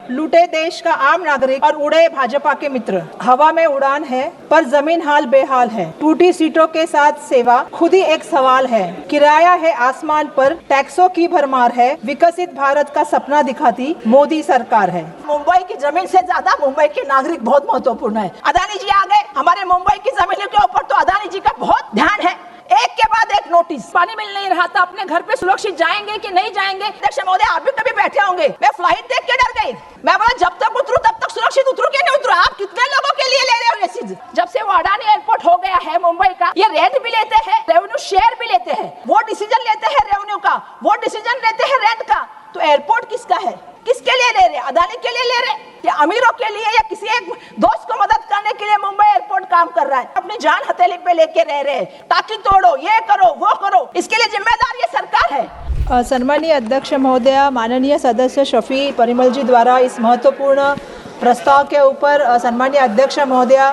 लूटे देश का आम नागरिक और उड़े भाजपा के मित्र। हवा में उड़ान है पर जमीन हाल बेहाल है। टूटी सीटों के साथ सेवा खुद ही एक सवाल है। किराया है आसमान पर, टैक्सों की भरमार है। विकसित भारत का सपना दिखाती मोदी सरकार है। मुंबई की जमीन से ज्यादा मुंबई के नागरिक बहुत महत्वपूर्ण है। अदानी जी आ गए, हमारे मुंबई की जमीन के ऊपर तो अदानी जी का बहुत ध्यान है। एक के बाद एक नोटिस, पानी मिल नहीं रहा था, अपने घर पे सुरक्षित जाएंगे कि नहीं जाएंगे। अध्यक्ष महोदय, आप भी कभी बैठे होंगे, मैं फ्लाइट देख के डर गई। मैं बोला जब तक उतरू तब तक सुरक्षित उतरू कि नहीं उतरू। आप कितने लोगों के लिए ले रहे हो ये चीज? जब से वो अडानी एयरपोर्ट हो गया है मुंबई का, ये रेंट भी लेते हैं, रेवेन्यू शेयर भी लेते हैं, वो डिसीजन लेते हैं रेवेन्यू का, वो डिसीजन लेते हैं रेंट का। तो एयरपोर्ट किसका है? किसके लिए ले रहे हैं? अदानी के लिए ले रहे हैं या अमीरों के लिए या किसी एक दोस्त को मदद करने के लिए मुंबई एयरपोर्ट काम कर रहा है? अपनी जान हथेली पे लेके रह रहे हैं, ताकि तोड़ो, ये करो, वो करो। इसके लिए जिम्मेदार ये सरकार है। सम्मानीय अध्यक्ष महोदया, माननीय सदस्य शफी परिमल जी द्वारा इस महत्वपूर्ण प्रस्ताव के ऊपर सम्मानीय अध्यक्ष महोदया,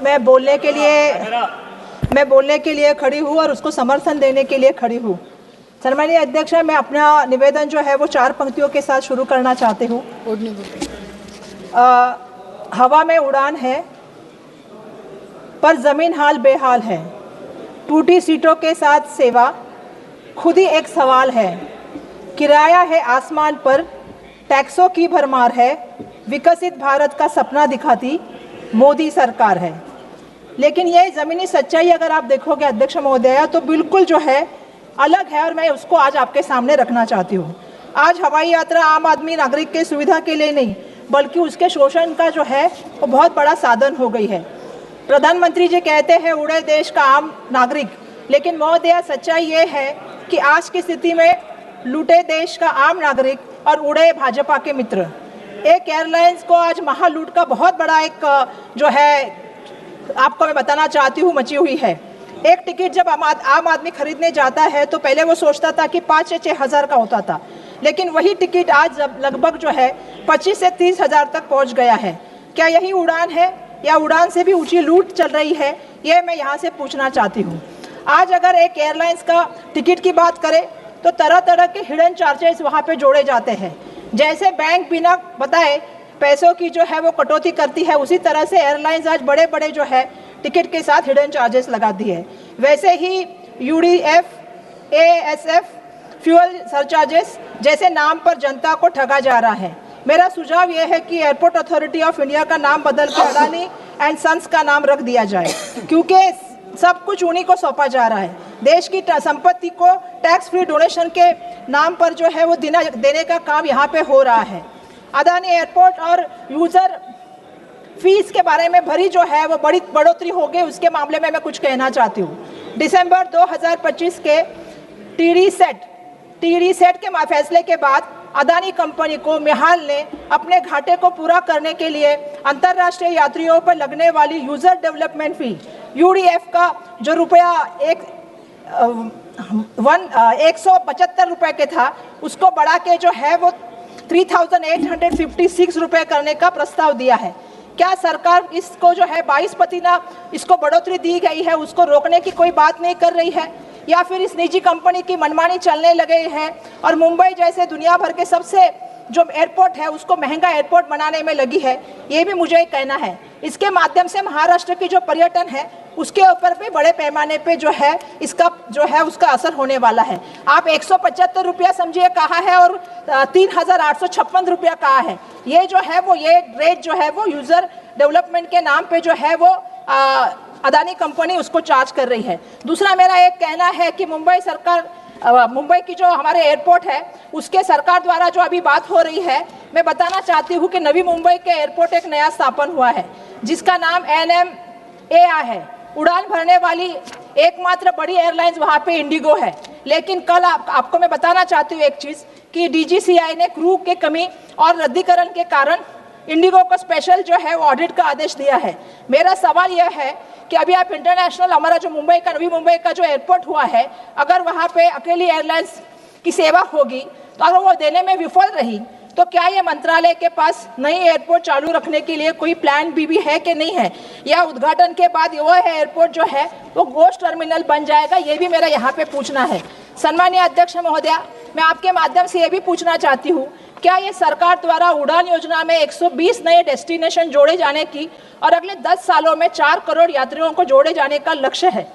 मैं बोलने के लिए खड़ी हूँ और उसको समर्थन देने के लिए खड़ी हूँ। सम्मानीय अध्यक्ष, मैं अपना निवेदन जो है वो 4 पंक्तियों के साथ शुरू करना चाहती हूँ। हवा में उड़ान है पर जमीन हाल बेहाल है। टूटी सीटों के साथ सेवा खुद ही एक सवाल है। किराया है आसमान पर, टैक्सों की भरमार है। विकसित भारत का सपना दिखाती मोदी सरकार है। लेकिन ये ज़मीनी सच्चाई अगर आप देखोगे अध्यक्ष महोदया, तो बिल्कुल जो है अलग है और मैं उसको आज आपके सामने रखना चाहती हूँ। आज हवाई यात्रा आम आदमी नागरिक के सुविधा के लिए नहीं, बल्कि उसके शोषण का जो है वो बहुत बड़ा साधन हो गई है। प्रधानमंत्री जी कहते हैं उड़े देश का आम नागरिक, लेकिन महोदया सच्चाई ये है कि आज की स्थिति में लूटे देश का आम नागरिक और उड़े भाजपा के मित्र। एक एयरलाइंस को आज महालूट का बहुत बड़ा एक जो है आपको मैं बताना चाहती हूँ मची हुई है। एक टिकट जब आम आदमी खरीदने जाता है तो पहले वो सोचता था कि 5 से 6 हज़ार का होता था, लेकिन वही टिकट आज लगभग जो है 25 से 30 हज़ार तक पहुंच गया है। क्या यही उड़ान है या उड़ान से भी ऊंची लूट चल रही है? ये मैं यहाँ से पूछना चाहती हूँ। आज अगर एक एयरलाइंस का टिकट की बात करें तो तरह तरह के हिडन चार्जेस वहाँ पे जोड़े जाते हैं। जैसे बैंक बिना बताए पैसों की जो है वो कटौती करती है, उसी तरह से एयरलाइंस आज बड़े बड़े जो है टिकट के साथ हिडन चार्जेस लगाती है। वैसे ही UDF, ASF, फ्यूल सरचार्जेस जैसे नाम पर जनता को ठगा जा रहा है। मेरा सुझाव यह है कि एयरपोर्ट अथॉरिटी ऑफ इंडिया का नाम बदल कर अडानी एंड सन्स का नाम रख दिया जाए, क्योंकि सब कुछ उन्हीं को सौंपा जा रहा है। देश की संपत्ति को टैक्स फ्री डोनेशन के नाम पर जो है वो देने का काम यहाँ पे हो रहा है। अडानी एयरपोर्ट और यूजर फीस के बारे में भरी जो है वो बड़ी बढ़ोतरी हो गई, उसके मामले में मैं कुछ कहना चाहती हूँ। दिसंबर 2025 के टीडी सेट के फैसले के बाद अडानी कंपनी को मिहाल ने अपने घाटे को पूरा करने के लिए अंतर्राष्ट्रीय यात्रियों पर लगने वाली यूजर डेवलपमेंट फी UDF का जो रुपया 175 रुपये के था, उसको बढ़ा के जो है वो 3,856 रुपये करने का प्रस्ताव दिया है। क्या सरकार इसको जो है 22 प्रतिशत इसको बढ़ोतरी दी गई है, उसको रोकने की कोई बात नहीं कर रही है, या फिर इस निजी कंपनी की मनमानी चलने लगे हैं और मुंबई जैसे दुनिया भर के सबसे जो एयरपोर्ट है उसको महंगा एयरपोर्ट बनाने में लगी है? ये भी मुझे कहना है। इसके माध्यम से महाराष्ट्र की जो पर्यटन है उसके ऊपर भी बड़े पैमाने पे जो है इसका जो है उसका असर होने वाला है। आप 175 रुपया समझिए कहा है और 3,856 रुपया कहा है। ये जो है वो ये रेट जो है वो यूजर डेवलपमेंट के नाम पे जो है वो अडानी कंपनी उसको चार्ज कर रही है। दूसरा मेरा एक कहना है कि मुंबई की जो हमारे एयरपोर्ट है उसके सरकार द्वारा जो अभी बात हो रही है, मैं बताना चाहती हूँ कि नवी मुंबई के एयरपोर्ट एक नया स्थापन हुआ है जिसका नाम NMAI है। उड़ान भरने वाली एकमात्र बड़ी एयरलाइंस वहाँ पे इंडिगो है। लेकिन कल आपको मैं बताना चाहती हूँ एक चीज़ कि DGCI ने क्रू के कमी और रद्दीकरण के कारण इंडिगो को स्पेशल जो है वो ऑडिट का आदेश दिया है। मेरा सवाल यह है कि अभी आप इंटरनेशनल हमारा जो नवी मुंबई का जो एयरपोर्ट हुआ है, अगर वहाँ पे अकेली एयरलाइंस की सेवा होगी तो अगर वो देने में विफल रही तो क्या ये मंत्रालय के पास नई एयरपोर्ट चालू रखने के लिए कोई प्लान भी है कि नहीं है, या उद्घाटन के बाद वह एयरपोर्ट जो है वो गोश्त टर्मिनल बन जाएगा? ये भी मेरा यहाँ पे पूछना है। सम्मानीय अध्यक्ष महोदया, मैं आपके माध्यम से ये भी पूछना चाहती हूँ क्या ये सरकार द्वारा उड़ान योजना में 120 नए डेस्टिनेशन जोड़े जाने की और अगले 10 सालों में 4 करोड़ यात्रियों को जोड़े जाने का लक्ष्य है?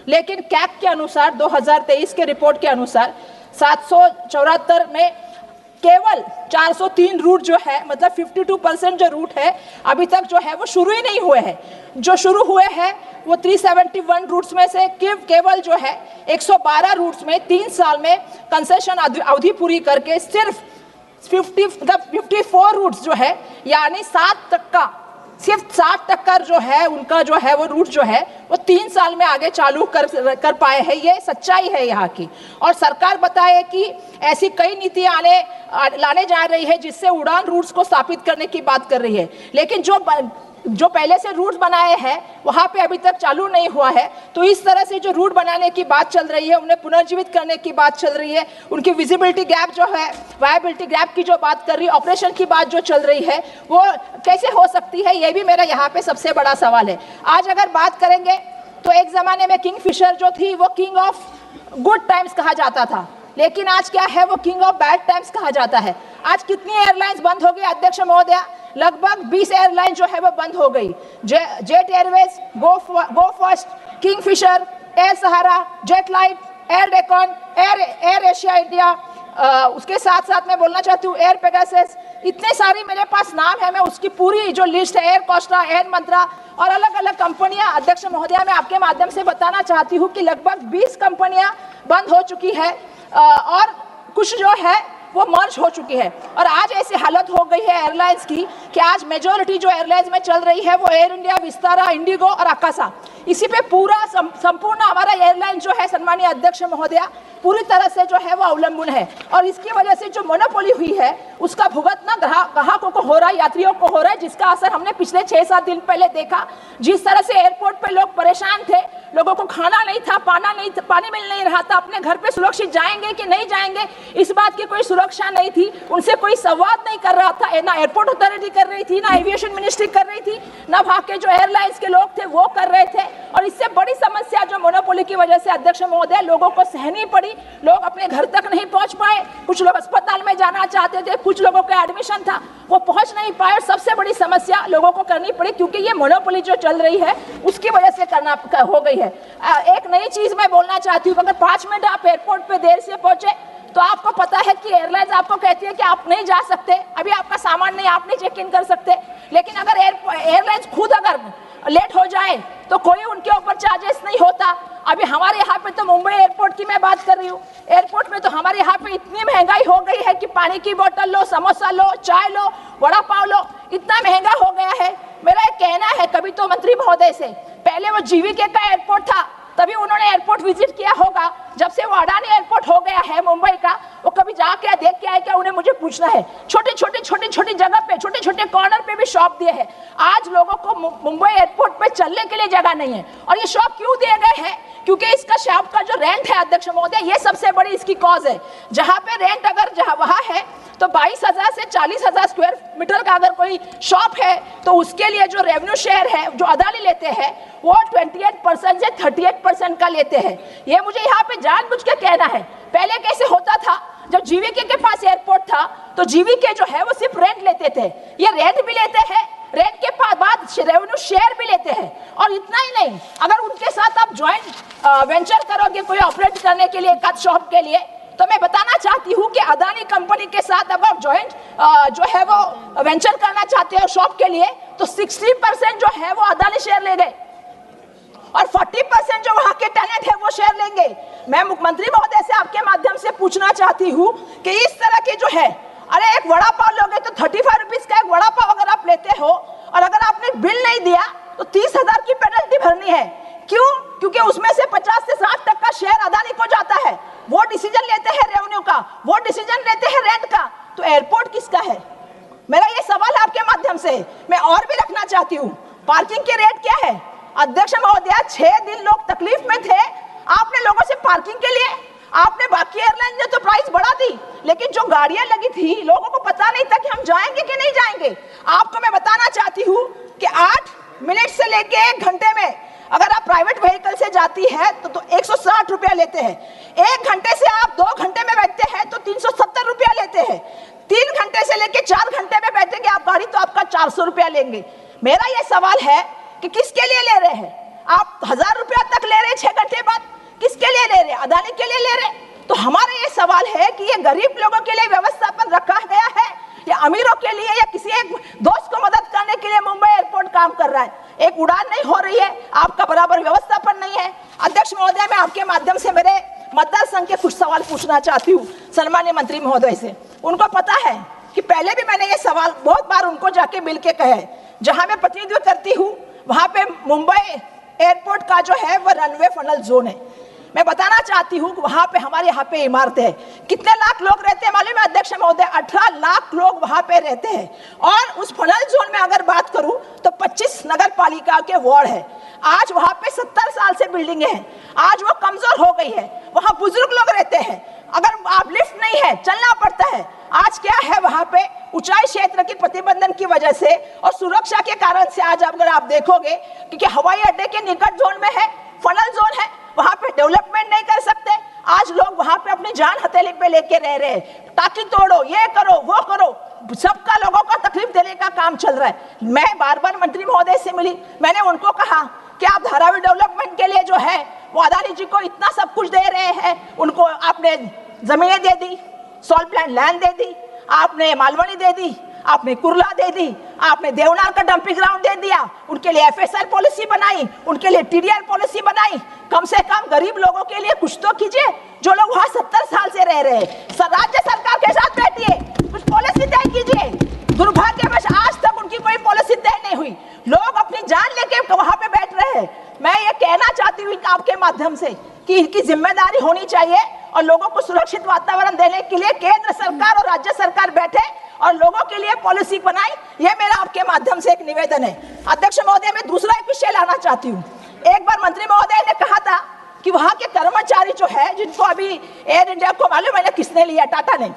लेकिन कैग के अनुसार 2023 के रिपोर्ट के अनुसार 774 में केवल 403 रूट जो है, मतलब 52% जो रूट है अभी तक जो है वो शुरू ही नहीं हुए हैं। जो शुरू हुए हैं वो 371 रूट्स में से केवल जो है 112 रूट्स में 3 साल में कंसेशन अवधि पूरी करके सिर्फ 54 रूट्स जो है, यानी 60% जो है उनका जो है वो रूट जो है वो 3 साल में आगे चालू कर पाए हैं। ये सच्चाई है यहाँ की। और सरकार बताए कि ऐसी कई नीतियां लाने जा रही है जिससे उड़ान रूट्स को स्थापित करने की बात कर रही है, लेकिन जो पहले से रूट बनाए हैं वहाँ पे अभी तक चालू नहीं हुआ है। तो इस तरह से जो रूट बनाने की बात चल रही है, उन्हें पुनर्जीवित करने की बात चल रही है, उनकी विजिबिलिटी गैप जो है, वायबिलिटी गैप की जो बात कर रही है, ऑपरेशन की बात जो चल रही है, वो कैसे हो सकती है, ये भी मेरा यहाँ पे सबसे बड़ा सवाल है। आज अगर बात करेंगे तो एक ज़माने में किंगफिशर जो थी वो किंग ऑफ गुड टाइम्स कहा जाता था, लेकिन आज क्या है, वो किंग ऑफ बैड टाइम्स कहा जाता है। आज कितनी एयरलाइंस बंद हो गई अध्यक्ष महोदय? लगभग 20 एयरलाइन जो है वो बंद हो गई। Jet Airways, Go First, Kingfisher, Air Sahara, Jet Lite, Air Deccan, Air Asia India, उसके साथ साथ मैं बोलना चाहती हूँ एयर पेगासस। इतने सारी मेरे पास नाम है, मैं उसकी पूरी जो लिस्ट है, एयर कोस्टा, एयर मंत्रा और अलग अलग कंपनियां, अध्यक्ष महोदय मैं आपके माध्यम से बताना चाहती हूँ कि लगभग 20 कंपनियां बंद हो चुकी है और कुछ जो है वो मर्ज हो चुकी है। और आज ऐसी हालत हो गई है एयरलाइंस की कि आज मेजॉरिटी जो एयरलाइंस में चल रही है वो एयर इंडिया, विस्तारा, इंडिगो और आकाशा, इसी पे पूरा संपूर्ण हमारा एयरलाइन जो है सम्मानीय अध्यक्ष महोदया पूरी तरह से जो है वो अवलंबन है। और इसकी वजह से जो मोनोपोली हुई है उसका भुगतना ग्राहकों को हो रहा है, यात्रियों को हो रहा है, जिसका असर हमने पिछले 6-7 दिन पहले देखा। जिस तरह से एयरपोर्ट पे लोग परेशान थे, लोगों को खाना नहीं था, पानी मिल नहीं रहा था, अपने घर पे सुरक्षित जाएंगे कि नहीं जाएंगे इस बात की कोई सुरक्षा नहीं थी, उनसे कोई संवाद नहीं कर रहा था, ना एयरपोर्ट अथॉरिटी कर रही थी, ना एविएशन मिनिस्ट्री कर रही थी, ना वहाँ के जो एयरलाइंस के लोग थे वो कर रहे थे। और इससे बड़ी समस्या जो मोनोपोली की वजह से अध्यक्ष महोदय लोगों को सहनी पड़ी, लोग अपने घर तक नहीं पहुंच पाए, कुछ लोग अस्पताल में जाना चाहते थे, कुछ लोगों का एडमिशन था वो पहुंच नहीं पाए, और सबसे बड़ी समस्या लोगों को करनी पड़ी क्योंकि ये मोनोपोली जो चल रही है उसकी वजह से करना हो गई है। एक नई चीज मैं बोलना चाहती हूँ, अगर 5 मिनट आप एयरपोर्ट पे देर से पहुंचे तो आपको पता है कि एयरलाइंस आपको कहती है कि आप नहीं जा सकते, अभी आपका सामान नहीं, आप नहीं चेक इन कर सकते। लेकिन अगर एयरलाइंस खुद अगर लेट हो जाए तो कोई उनके ऊपर चार्जेस नहीं होता। अभी हमारे यहाँ पे तो मुंबई एयरपोर्ट की मैं बात कर रही हूँ, एयरपोर्ट में तो हमारे यहाँ पे इतनी महंगाई हो गई है कि पानी की बोतल लो, समोसा लो, चाय लो, वड़ा पाव लो, इतना महंगा हो गया है। मेरा एक कहना है, कभी तो मंत्री महोदय से, पहले वो जीवीके का एयरपोर्ट था तभी उन्होंने एयरपोर्ट विजिट किया होगा, जब से वो अडानी एयरपोर्ट हो गया है मुंबई का, वो कभी जाके देख के आए क्या? उन्हें मुझे पूछना है। छोटे छोटे जगह पे, छोटे छोटे कॉर्नर पे भी शॉप दिए हैं। आज लोगों को मुंबई एयरपोर्ट पे चलने के लिए जगह नहीं है। और ये शॉप क्यों दिए गए हैं? क्योंकि इसका शॉप का जो रेंट है अध्यक्ष महोदय, ये सबसे बड़ी इसकी कॉज है। जहाँ पे रेंट अगर वहाँ है तो 22,000 से 40,000 स्क्वायर मीटर का अगर कोई शॉप है तो उसके लिए जो रेवेन्यू शेयर है जो अदानी लेते हैं वो 28% से 38% का लेते हैं। ये मुझे यहाँ पे जानबूझ के कहना है। पहले कैसे होता था, जब जीवीके के पास एयरपोर्ट था तो जीवीके जो है वो सिर्फ रेंट लेते थे, ये रेंट भी लेते हैं, रेंट के बाद रेवेन्यू शेयर भी लेते हैं। और इतना ही नहीं, अगर उनके साथ आप ज्वाइंट वेंचर करोगे कोई ऑपरेट करने के लिए एक शॉप के लिए, तो मैं बताना चाहती हूँ कि अदानी कंपनी के साथ अगर ज्वाइंट जो है वो वेंचर करना चाहते हो शॉप के लिए तो 60% जो है वो अदानी शेयर ले गए और 40% जो वहाँ के टैलेंट है वो शेयर लेंगे। मैं मुख्यमंत्री महोदय से आपके माध्यम से पूछना चाहती हूँ कि इस तरह के जो है, अरे एक वड़ा पाव लोगे तो 35 रुपीज का एक वड़ा पाव अगर आप लेते हो और अगर आपने बिल नहीं दिया तो 30,000 की पेनल्टी भरनी है। क्यों? क्योंकि उसमें से 50 से 60% का शेयर अदानी को जाता है। वो डिसीजन लेते हैं रेवेन्यू का, वो डिसीजन लेते हैं रेंट का, तो एयरपोर्ट किसका है? मेरा ये सवाल आपके माध्यम से मैं और भी रखना चाहती हूँ। पार्किंग के रेट क्या है अध्यक्ष महोदय? 6 दिन लोग तकलीफ में थे, आपने लोगों से पार्किंग के लिए, आपने बाकी एयरलाइन ने तो प्राइस बढ़ा दी, लेकिन जो गाड़ियां लगी थी लोगों को पता नहीं था कि हम जाएंगे कि नहीं जाएंगे। आपको मैं बताना चाहती हूँ कि 8 मिनट से लेके 1 घंटे में अगर आप प्राइवेट व्हीकल से जाती है तो 160 रुपया लेते हैं, 1 घंटे से आप 2 घंटे में बैठते हैं तो 370 रुपया लेते हैं, 3 घंटे से लेके 4 घंटे में बैठेंगे आप गाड़ी तो आपका 400 रुपया लेंगे। मेरा ये सवाल है कि किसके लिए ले रहे हैं आप? 1000 रुपया तक ले रहे हैं 6 घंटे बाद, किसके लिए ले रहे हैं? अदानी के लिए ले रहे हैं। तो हमारा ये सवाल है कि ये गरीब लोगों के लिए व्यवस्थापन रखा गया है या अमीरों के लिए, या किसी एक दोस्त को मदद करने के लिए मुंबई एयरपोर्ट काम कर रहा है? एक उड़ान नहीं हो रही है, आपका बराबर व्यवस्थापन नहीं है। अध्यक्ष महोदय, मैं आपके माध्यम से मेरे मतदार संघ के कुछ सवाल पूछना चाहती हूँ सम्माननीय मंत्री महोदय से। उनको पता है कि पहले भी मैंने ये सवाल बहुत बार उनको जाके मिल के कहे, जहां मैं प्रतिनिधित्व करती हूँ वहां पे मुंबई एयरपोर्ट का जो है वो रनवे फनल जोन है। मैं बताना चाहती हूँ कि वहां पे हमारे यहाँ पे इमारतें हैं, कितने लाख लोग रहते हैं मालूम है अध्यक्ष महोदय? 18 लाख लोग वहां पे रहते हैं। और उस फनल जोन में अगर बात करूं तो 25 नगर पालिका के वार्ड है। आज वहां पे 70 साल से बिल्डिंगें हैं, आज वो कमजोर हो गई है, वहां बुजुर्ग लोग रहते हैं, अगर आप लिफ्ट नहीं है चलना पड़ता है। आज क्या है वहां पे ऊंचाई क्षेत्र की प्रतिबंधन की वजह से और सुरक्षा के कारण से आज अगर आप देखोगे क्योंकि हवाई अड्डे के निकट जोन में है, फनल जोन है, वहां पे डेवलपमेंट नहीं कर सकते। आज लोग वहां पे अपनी जान हथेली पे लेके रह रहे हैं, टाकी तोड़ो, ये करो वो करो, सबका लोगों को तकलीफ देने का काम चल रहा है। मैं बार बार मंत्री महोदय से मिली, मैंने उनको कहा कि आप धारावी डेवलपमेंट के लिए जो है वो अदानी जी को इतना सब कुछ दे रहे हैं, उनको आपने जमीनें दे दी, सॉल्ट प्लांट लैंड दे दी, आपने मालवनी दे दी, आपने कुर्ला दे दी, आपने देवनार का डंपिंग ग्राउंड दे दिया, उनके लिए एफएसआर पॉलिसी बनाई, उनके लिए टीडीआर पॉलिसी बनाई। कम से कम गरीब लोगों के लिए कुछ तो कीजिए, जो लोग वहां 70 साल से रह रहे हैं। राज्य सरकार के साथ बैठिए, कुछ पॉलिसी तय कीजिए। दुर्भाग्यवश आज तक उनकी कोई पॉलिसी तय नहीं हुई, लोग अपनी जान लेके वहां पे बैठ रहे हैं। मैं ये कहना चाहती हूँ आपके माध्यम से कि इनकी जिम्मेदारी होनी चाहिए और लोगों को सुरक्षित वातावरण देने के लिए केंद्र सरकार और राज्य सरकार बैठे और लोगों के लिए पॉलिसी बनाई। ये मेरा आपके माध्यम से एक निवेदन है। अध्यक्ष महोदय, मैं दूसरा एक विषय लाना चाहती हूँ। एक बार मंत्री महोदय ने कहा था कि वहां के कर्मचारी जो है, जिनको अभी एयर इंडिया को मालूम है किसने लिया, टाटा ने,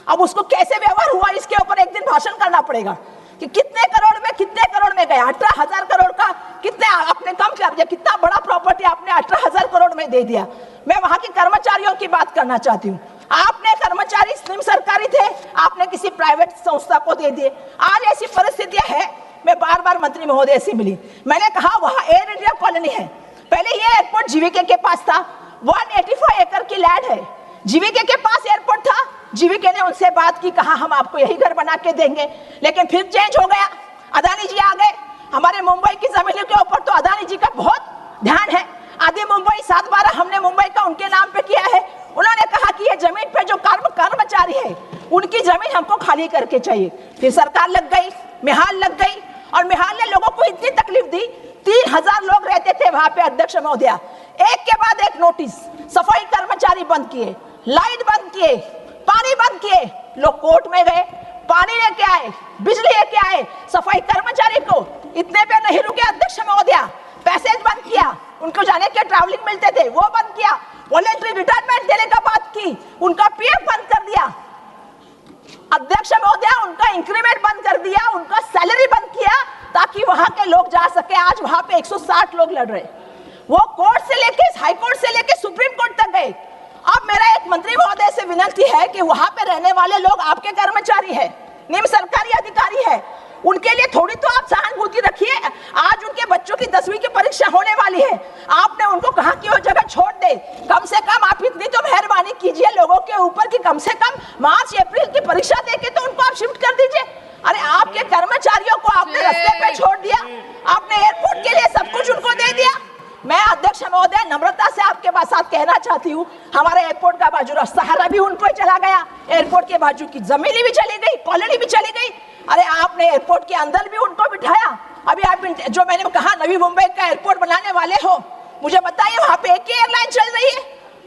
अब उसको कैसे व्यवहार हुआ इसके ऊपर एक दिन भाषण करना पड़ेगा कि कितने करोड़ में गया। 18,000 करोड़ का कितने आपने कम कर दिया, कितना बड़ा प्रॉपर्टी आपने 18,000 करोड़ में दे दिया। मैं वहां के कर्मचारियों की बात करना चाहती हूँ। आपने कर्मचारी निम सरकारी थे, आपने किसी प्राइवेट संस्था को दे दिए। आज ऐसी परिस्थितियां है, मैं बार बार मंत्री महोदय से मिली, मैंने कहा वहां एयर इंडिया कॉलोनी है, पहले ये एयरपोर्ट जीवीके के पास था, 185 एकड़ की लैंड है, जीवीके के पास एयरपोर्ट था। जीवीके ने उनसे बात की, कहा हम आपको यही घर बना के देंगे, लेकिन फिर चेंज हो गया, अदानी जी आ गए। हमारे मुंबई की जमीनों के ऊपर तो अदानी जी का बहुत ध्यान है। आदि मुंबई 7/12 हमने मुंबई का उनके नाम पे किया है। उन्होंने कहा कि ये जमीन पे जो कर्मचारी है उनकी जमीन हमको खाली करके चाहिए। फिर सरकार लग गई, मेहाल लग गई, और मेहाल ने लोगों को इतनी तकलीफ दी, 3000 लोग रहते थे वहां पे अध्यक्ष महोदय। एक के बाद एक नोटिस, सफाई कर्मचारी बंद किए, लाइट बंद किए, पानी बंद किए, लोग कोर्ट में गए, पानी लेके आए, बिजली लेके आए, सफाई कर्मचारी को इतने पे नहीं रुके अध्यक्ष महोदय, पैसेज बंद किया, उनको जाने के ट्रैवलिंग मिलते थे वो बंद किया, वॉलंटरी रिटायरमेंट देने का बात की, उनका पीएफ बंद कर दिया अध्यक्ष महोदय, उनका इंक्रीमेंट बंद कर दिया, उनका सैलरी बंद किया ताकि वहां के लोग जा सके। आज वहां पे 160 लोग लड़ रहे, वो कोर्ट से लेके हाई कोर्ट से लेके सुप्रीम कोर्ट तक गए। अब मेरा एक मंत्री महोदय से विनती है कि वहां पे रहने वाले लोग आपके कर्मचारी है, निम्न सरकारी अधिकारी है, उनके लिए थोड़ी तो आप सहानुभूति रखिए। आज उनके बच्चों की 10वीं की परीक्षा होने वाली है, आपने उनको कहा कि वो जगह छोड़ दे, कम से कम आप इतनी तो मेहरबानी कीजिए लोगों के ऊपर कि कम से कम मार्च अप्रैल की परीक्षा देके तो उनको आप शिफ्ट कर दीजिए। अरे आपके कर्मचारियों को आपने रास्ते पे छोड़ दिया, आपने एयरपोर्ट के लिए सब कुछ उनको दे दिया। मैं अध्यक्ष महोदय नम्रता से आपके साथ कहना चाहती हूँ, हमारे एयरपोर्ट का बाजू सहारा भी उनको चला गया, एयरपोर्ट के बाजू की जमीन भी चली गई, कॉलोनी भी चली गई। अरे आपने एयरपोर्ट के अंदर भी उनको बिठाया। अभी आप जो मैंने कहा नवी मुंबई का एयरपोर्ट बनाने वाले हो, मुझे बताइए वहां पे एक ही एयरलाइन चल रही है,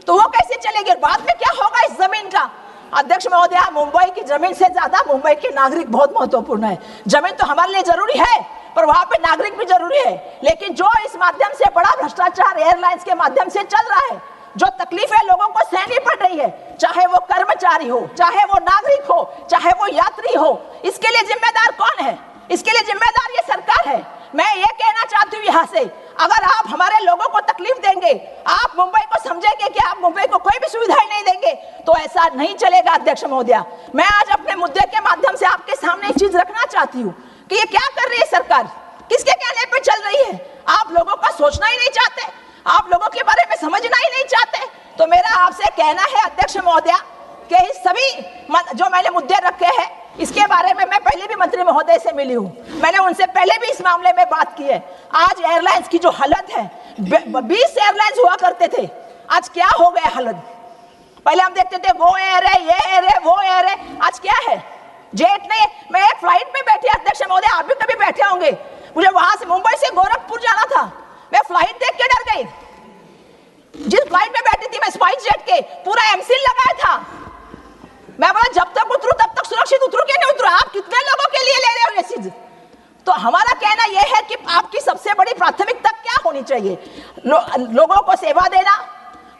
तो वो कैसे चलेगी? बाद में क्या होगा इस जमीन का? अध्यक्ष महोदय, मुंबई की जमीन से ज्यादा मुंबई के नागरिक बहुत महत्वपूर्ण है। जमीन तो हमारे लिए जरूरी है, पर वहां पे नागरिक भी जरूरी है। लेकिन जो इस माध्यम से बड़ा भ्रष्टाचार एयरलाइंस के माध्यम से चल रहा है, जो तकलीफें लोगों को सहनी पड़ रही है, चाहे वो कर्मचारी हो, चाहे वो नागरिक हो, चाहे वो यात्री हो, इसके लिए जिम्मेदार कौन है? इसके लिए जिम्मेदार ये सरकार है। मैं ये कहना चाहती हूँ यहाँ से, अगर आप हमारे लोगों को तकलीफ देंगे, आप मुंबई को समझेंगे कि आप मुंबई को कोई भी सुविधाएं नहीं देंगे, तो ऐसा नहीं चलेगा। अध्यक्ष महोदया, मैं आज अपने मुद्दे के माध्यम से आपके सामने एक चीज रखना चाहती हूँ कि ये क्या कर रही है सरकार, किसके कहने पे चल रही है। आप लोगों का सोचना ही नहीं चाहते, आप लोगों के बारे में समझना ही नहीं चाहते। तो मेरा आपसे कहना है अध्यक्ष महोदया कि इस सभी जो मैंने मुद्दे रखे हैं, इसके बारे में मैं पहले भी मंत्री महोदय से मिली हूँ, मैंने उनसे पहले भी इस मामले में बात की है। आज एयरलाइंस की जो हालत है, 20 एयरलाइंस हुआ करते थे, आज क्या हो गया हालत। पहले हम देखते थे वो एयर है, ये एयर है, वो एयर है, आज क्या है, जेट नहीं। मैं एक फ्लाइट में बैठी, अध्यक्ष महोदय आप भी कभी बैठे होंगे, मुझे वहां से मुंबई से गोरखपुर जाना था, मैं फ्लाइट देख के डर गई। जिस फ्लाइट में बैठी थी मैं स्पाइस जेट के, पूरा एमसील लगाया था। मैं बोला जब तक उतरूं तब तक सुरक्षित उतरूं कि नहीं उतरूं, आप कितने लोगों के लिए ले रहे हो ये चीज। तो हमारा कहना यह है कि आपकी सबसे बड़ी प्राथमिकता क्या होनी चाहिए, लोगों को सेवा देना,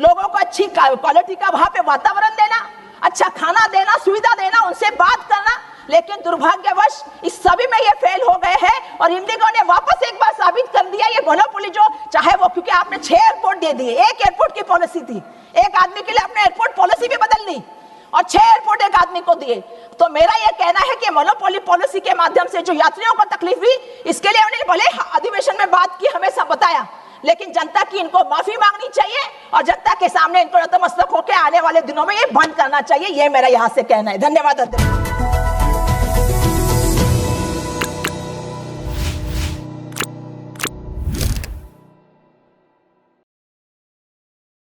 लोगों को अच्छी क्वालिटी का वहां पे वातावरण देना, अच्छा खाना देना, सुविधा देना, उनसे बात करना। लेकिन दुर्भाग्यवश इस सभी में ये फेल हो गए हैं और इंडिगो ने वापस एक बार साबित कर दिया ये मोनोपोली जो चाहे वो, क्योंकि आपने 6 एयरपोर्ट दे दिए, एक एयरपोर्ट की पॉलिसी थी, एक आदमी के लिए आपने एयरपोर्ट पॉलिसी भी बदल ली और 6 एयरपोर्ट एक आदमी को दिए। तो मेरा यह कहना है कि मोनोपोली पॉलिसी के माध्यम से जो यात्रियों को तकलीफ हुई, इसके लिए उन्होंने भले अधिवेशन में बात की, हमें सब बताया, लेकिन जनता की इनको माफी मांगनी चाहिए और जनता के सामने इनको नतमस्तक होकर आने वाले दिनों में ये बंद करना चाहिए। ये मेरा यहाँ से कहना है। धन्यवाद अध्यक्ष।